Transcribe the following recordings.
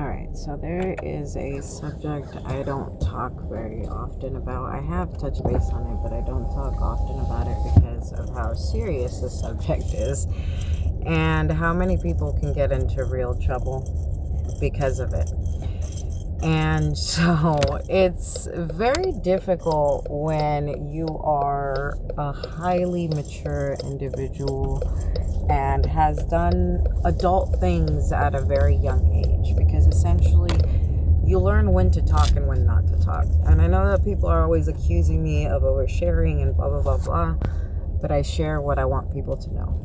Alright, so there is a subject I don't talk very often about. I have touched base on it, but I don't talk often about it because of how serious the subject is and how many people can get into real trouble because of it. And so it's very difficult when you are a highly mature individual and has done adult things at a very young age, because essentially you learn when to talk and when not to talk. And I know that people are always accusing me of oversharing and blah, blah, blah, blah, but I share what I want people to know.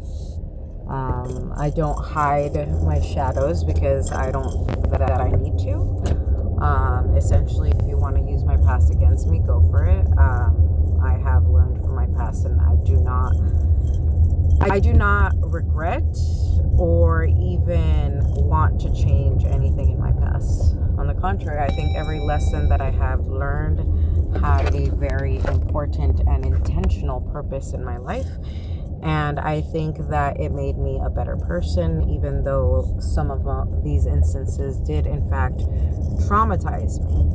I don't hide my shadows because I don't think that I need to. Essentially, if you want to use my past against me, go for it. I have learned from my past, and I do not regret or even want to change anything in my past. On the contrary, I think every lesson that I have learned had a very important and intentional purpose in my life. And I think that it made me a better person, even though some of these instances did, in fact, traumatize me.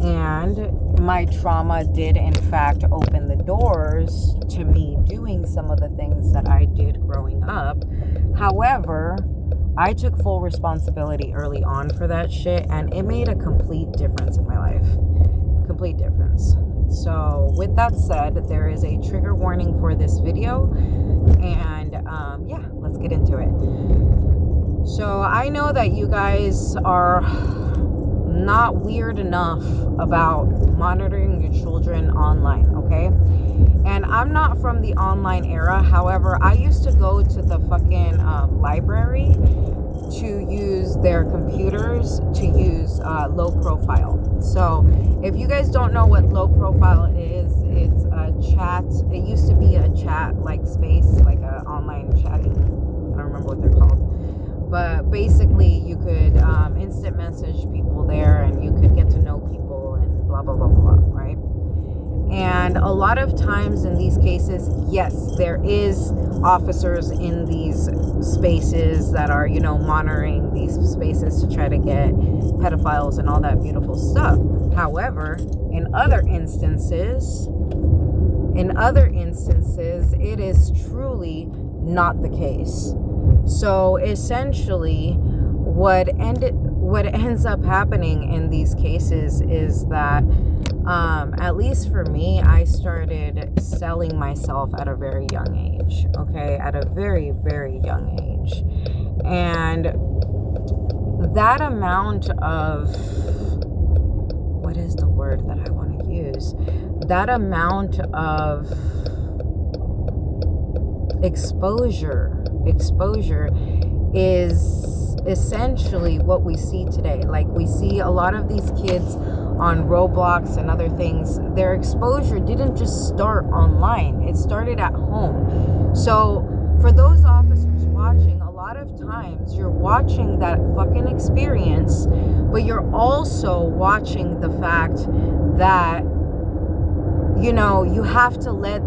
And my trauma did, in fact, open the doors to me doing some of the things that I did growing up. However, I took full responsibility early on for that shit, and it made a complete difference in my life. Complete difference. So with that said, there is a trigger warning for this video, and yeah, let's get into it. So I know that you guys are not weird enough about monitoring your children online, okay? And I'm not from the online era. However, I used to go to the fucking library to use their computers to use low profile. So if you guys don't know what low profile is, it's a chat. It used to be a chat like space, like a online chatting. I don't remember what they're called. But basically you could instant message people there, and you could get to know people and blah, blah, blah, blah, right? And a lot of times in these cases, yes, there is officers in these spaces that are, monitoring these spaces to try to get pedophiles and all that beautiful stuff. However, in other instances, it is truly not the case. So essentially, what ends up happening in these cases is that, at least for me, I started selling myself at a very young age, okay? At a very, very young age. And that amount of, what is the word that I want to use? That amount of exposure is essentially what we see today. Like, we see a lot of these kids on Roblox and other things. Their exposure didn't just start online, it started at home. So for those officers watching, a lot of times you're watching that fucking experience, but you're also watching the fact that, you have to let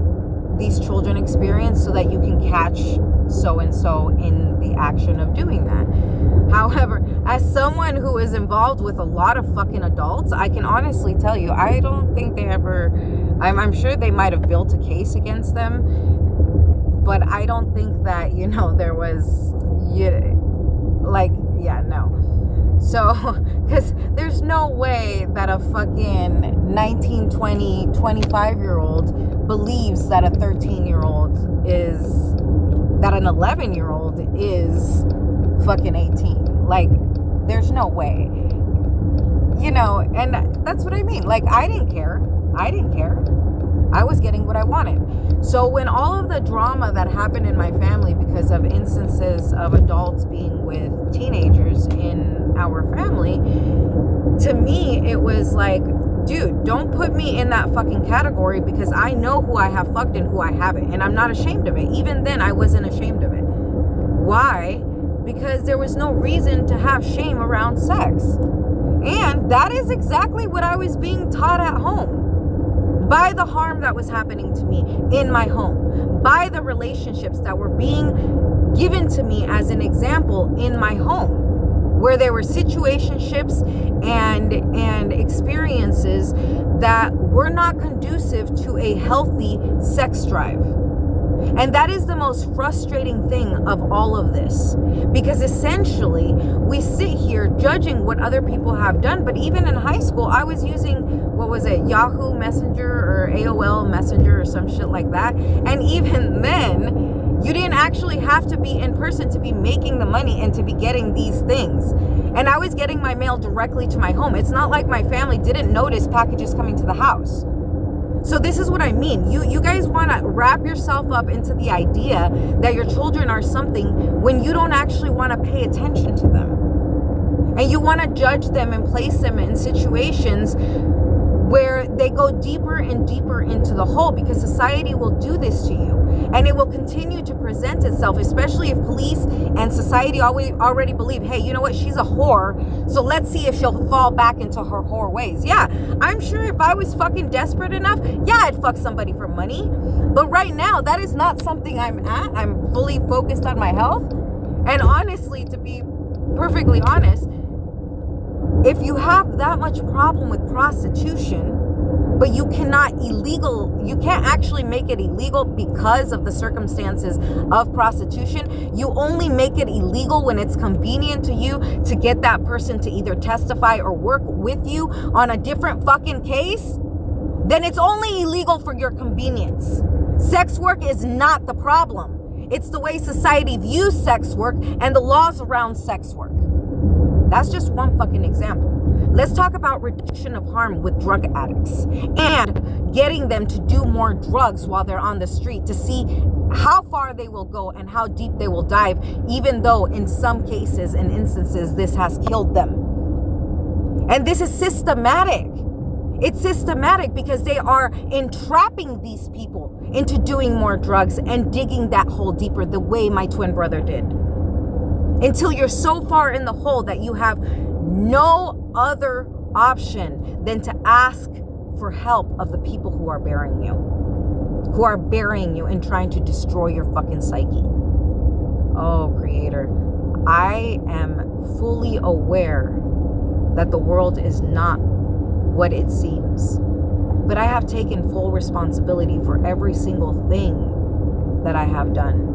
these children experience so that you can catch so-and-so in the action of doing that. However, as someone who is involved with a lot of fucking adults, I can honestly tell you, I don't think they ever, I'm sure they might have built a case against them, but I don't think that, there was, no. So, because there's no way that a fucking 19, 20, 25-year-old believes that a 13-year-old is, that an 11-year-old is fucking 18. Like, there's no way. And that's what I mean. Like, I didn't care. I was getting what I wanted. So when all of the drama that happened in my family because of instances of adults being with teenagers in our family, to me, it was like, dude, don't put me in that fucking category, because I know who I have fucked and who I haven't. And I'm not ashamed of it. Even then, I wasn't ashamed of it. Why? Because there was no reason to have shame around sex. And that is exactly what I was being taught at home. By the harm that was happening to me in my home. By the relationships that were being given to me as an example in my home. where there were situationships and experiences that were not conducive to a healthy sex drive. And that is the most frustrating thing of all of this, because essentially we sit here judging what other people have done. But even in high school, I was using, what was it, Yahoo Messenger or AOL Messenger or some shit like that. And even then, you didn't actually have to be in person to be making the money and to be getting these things. And I was getting my mail directly to my home. It's not like my family didn't notice packages coming to the house. So this is what I mean. You guys want to wrap yourself up into the idea that your children are something when you don't actually want to pay attention to them. And you want to judge them and place them in situations where they go deeper and deeper into the hole, because society will do this to you. And it will continue to present itself, especially if police and society already believe, hey, you know what, she's a whore, so let's see if she'll fall back into her whore ways. Yeah, I'm sure if I was fucking desperate enough, yeah, I'd fuck somebody for money. But right now, that is not something I'm at. I'm fully focused on my health. And honestly, to be perfectly honest, if you have that much problem with prostitution, but you can't actually make it illegal because of the circumstances of prostitution. You only make it illegal when it's convenient to you to get that person to either testify or work with you on a different fucking case. Then it's only illegal for your convenience. Sex work is not the problem. It's the way society views sex work and the laws around sex work. That's just one fucking example. Let's talk about reduction of harm with drug addicts and getting them to do more drugs while they're on the street to see how far they will go and how deep they will dive, even though in some cases and instances this has killed them. And this is systematic. It's systematic because they are entrapping these people into doing more drugs and digging that hole deeper the way my twin brother did. Until you're so far in the hole that you have no other option than to ask for help of the people who are burying you and trying to destroy your fucking psyche. Oh, Creator, I am fully aware that the world is not what it seems, but I have taken full responsibility for every single thing that I have done.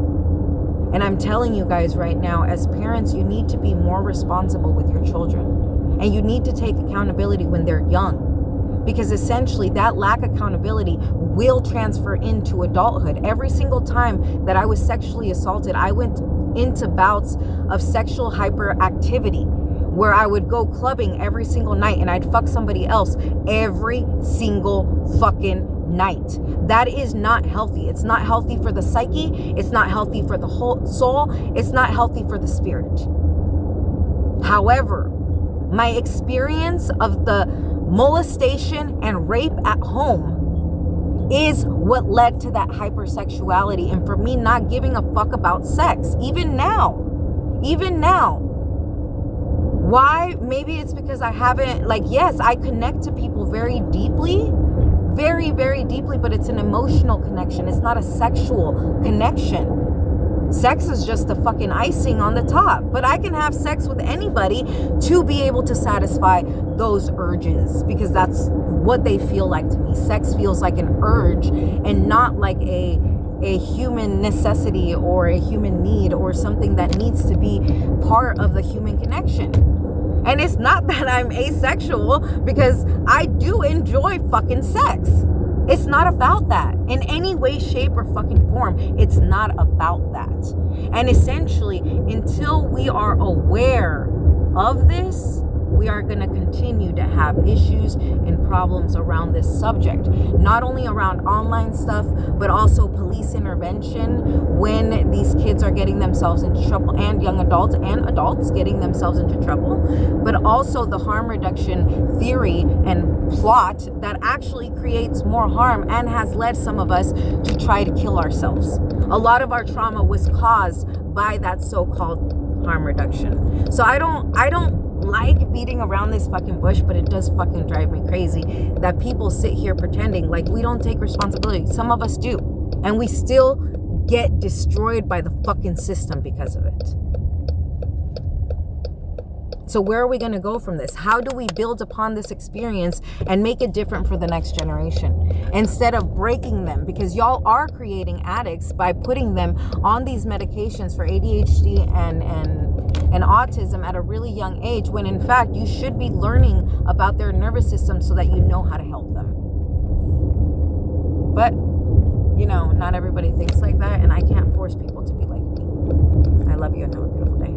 And I'm telling you guys right now, as parents, you need to be more responsible with your children. And you need to take accountability when they're young. Because essentially that lack of accountability will transfer into adulthood. Every single time that I was sexually assaulted, I went into bouts of sexual hyperactivity where I would go clubbing every single night and I'd fuck somebody else every single fucking night. That is not healthy. It's not healthy for the psyche. It's not healthy for the whole soul. It's not healthy for the spirit. However, my experience of the molestation and rape at home is what led to that hypersexuality and for me not giving a fuck about sex. Even now. Why? Maybe it's because I haven't, yes, I connect to people very deeply, very, very deeply, but it's an emotional connection. It's not a sexual connection. Sex is just the fucking icing on the top. But I can have sex with anybody to be able to satisfy those urges because that's what they feel like to me. Sex feels like an urge and not like a human necessity or a human need or something that needs to be part of the human connection. And it's not that I'm asexual because I do enjoy fucking sex. It's not about that in any way, shape, or fucking form. It's not about that. And essentially, until we are aware of this, we are going to continue to have issues and problems around this subject. Not only around online stuff, but also police intervention when these kids are getting themselves into trouble, and young adults and adults getting themselves into trouble. But also the harm reduction theory and plot that actually creates more harm and has led some of us to try to kill ourselves. A lot of our trauma was caused by that so-called harm reduction. So I don't like beating around this fucking bush, but it does fucking drive me crazy that people sit here pretending like we don't take responsibility. Some of us do, and we still get destroyed by the fucking system because of it. So where are we going to go from this? How do we build upon this experience and make it different for the next generation instead of breaking them? Because y'all are creating addicts by putting them on these medications for ADHD and autism at a really young age, when in fact you should be learning about their nervous system so that you know how to help them. But you know, not everybody thinks like that, and I can't force people to be like me. I love you and have a beautiful day.